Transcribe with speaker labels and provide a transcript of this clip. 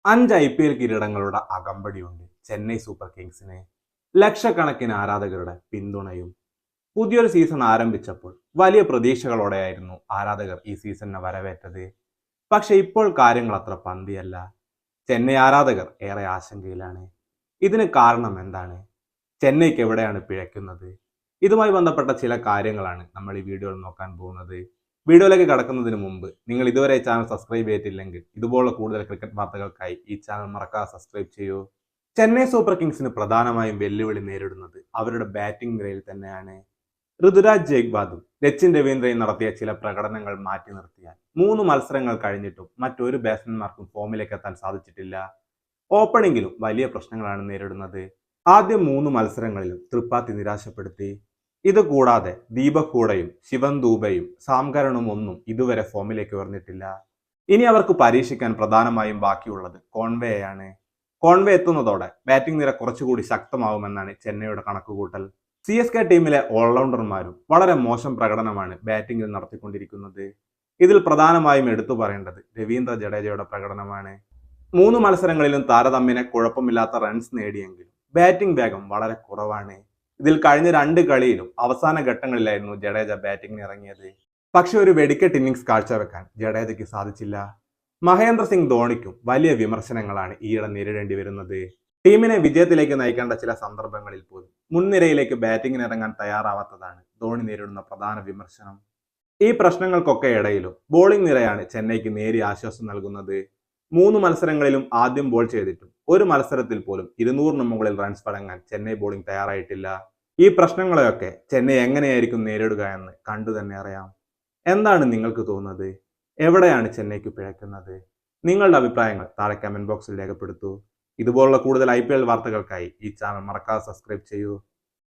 Speaker 1: 5 IPL കിരീടങ്ങളുടെ അകമ്പടിയുണ്ട് Chennai super കിങ്സിന്. ലക്ഷക്കണക്കിന് ആരാധകരുടെ പിന്തുണയും. പുതിയൊരു സീസൺ ആരംഭിച്ചപ്പോൾ വലിയ പ്രതീക്ഷകളോടെയായിരുന്നു ആരാധകർ ഈ സീസണിനെ വരവേറ്റത്. പക്ഷെ ഇപ്പോൾ കാര്യങ്ങൾ അത്ര പന്തിയല്ല. ചെന്നൈ ആരാധകർ ഏറെ ആശങ്കയിലാണ്. ഇതിന് കാരണം എന്താണ്? ചെന്നൈക്ക് എവിടെയാണ് പിഴയ്ക്കുന്നത്? ഇതുമായി ബന്ധപ്പെട്ട ചില കാര്യങ്ങളാണ് നമ്മൾ ഈ വീഡിയോയിൽ നോക്കാൻ പോകുന്നത്. വീഡിയോയിലേക്ക് കടക്കുന്നതിന് മുമ്പ് നിങ്ങൾ ഇതുവരെ ചാനൽ സബ്സ്ക്രൈബ് ചെയ്തിട്ടില്ലെങ്കിൽ ഇതുപോലുള്ള കൂടുതൽ ക്രിക്കറ്റ് വാർത്തകൾക്കായി ഈ ചാനൽ മറക്കാതെ സബ്സ്ക്രൈബ് ചെയ്യൂ. ചെന്നൈ സൂപ്പർ കിങ്സിന് പ്രധാനമായും വെല്ലുവിളി നേരിടുന്നത് അവരുടെ ബാറ്റിംഗ് നിരയിൽ തന്നെയാണ്. ഋതുരാജ് ജയ്ക്വാദും രച്ചിൻ രവീന്ദ്രയും നടത്തിയ ചില പ്രകടനങ്ങൾ മാറ്റി നിർത്തിയാൽ 3 മത്സരങ്ങൾ കഴിഞ്ഞിട്ടും മറ്റൊരു ബാറ്റ്സ്മാൻമാർക്കും ഫോമിലേക്ക് എത്താൻ സാധിച്ചിട്ടില്ല. ഓപ്പണിംഗിലും വലിയ പ്രശ്നങ്ങളാണ് നേരിടുന്നത്. ആദ്യ 3 മത്സരങ്ങളിലും ത്രിപാഠി നിരാശപ്പെടുത്തി. ഇത് കൂടാതെ ദീപക് ഹൂഡയും ശിവൻ ദൂബയും സാംകരണും ഒന്നും ഇതുവരെ ഫോമിലേക്ക് ഉയർന്നിട്ടില്ല. ഇനി അവർക്ക് പരീക്ഷിക്കാൻ പ്രധാനമായും ബാക്കിയുള്ളത് കോൺവേയാണ്. കോൺവേ എത്തുന്നതോടെ ബാറ്റിംഗ് നിര കുറച്ചുകൂടി ശക്തമാവുമെന്നാണ് ചെന്നൈയുടെ കണക്കുകൂട്ടൽ. CSK ടീമിലെ ഓൾറൗണ്ടർമാരും വളരെ മോശം പ്രകടനമാണ് ബാറ്റിംഗിൽ നടത്തിക്കൊണ്ടിരിക്കുന്നത്. ഇതിൽ പ്രധാനമായും എടുത്തു പറയേണ്ടത് രവീന്ദ്ര ജഡേജയുടെ പ്രകടനമാണ്. 3 മത്സരങ്ങളിലും താരതമ്യേന കുഴപ്പമില്ലാത്ത റൺസ് നേടിയെങ്കിലും ബാറ്റിംഗ് വേഗം വളരെ കുറവാണ്. ഇതിൽ കഴിഞ്ഞ 2 കളിയിലും അവസാന ഘട്ടങ്ങളിലായിരുന്നു ജഡേജ ബാറ്റിംഗിന് ഇറങ്ങിയത്. പക്ഷെ ഒരു വെടിക്കെട്ട് ഇന്നിംഗ്സ് കാഴ്ചവെക്കാൻ ജഡേജയ്ക്ക് സാധിച്ചില്ല. മഹേന്ദ്ര സിംഗ് ധോണിക്കും വലിയ വിമർശനങ്ങളാണ് ഈയിടെ നേരിടേണ്ടി വരുന്നത്. ടീമിനെ വിജയത്തിലേക്ക് നയിക്കേണ്ട ചില സന്ദർഭങ്ങളിൽ പോലും മുൻനിരയിലേക്ക് ബാറ്റിംഗിന് ഇറങ്ങാൻ തയ്യാറാവാത്തതാണ് ധോണി നേരിടുന്ന പ്രധാന വിമർശനം. ഈ പ്രശ്നങ്ങൾക്കൊക്കെ ഇടയിലും ബോളിംഗ് നിരയാണ് ചെന്നൈക്ക് നേരിയ ആശ്വാസം നൽകുന്നത്. 3 മത്സരങ്ങളിലും ആദ്യം ബോൾ ചെയ്തിട്ടും ഒരു മത്സരത്തിൽ പോലും 200-ന് മുകളിൽ റൺസ് വഴങ്ങാൻ ചെന്നൈ ബോളിംഗ് തയ്യാറായിട്ടില്ല. ഈ പ്രശ്നങ്ങളെയൊക്കെ ചെന്നൈ എങ്ങനെയായിരിക്കും നേരിടുക എന്ന് കണ്ടു തന്നെ അറിയാം. എന്താണ് നിങ്ങൾക്ക് തോന്നുന്നത്? എവിടെയാണ് ചെന്നൈക്ക് പിഴയ്ക്കുന്നത്? നിങ്ങളുടെ അഭിപ്രായങ്ങൾ താഴെ കമന്റ് ബോക്സിൽ രേഖപ്പെടുത്തൂ. ഇതുപോലുള്ള കൂടുതൽ IPL വാർത്തകൾക്കായി ഈ ചാനൽ മറക്കാതെ സബ്സ്ക്രൈബ് ചെയ്യൂ.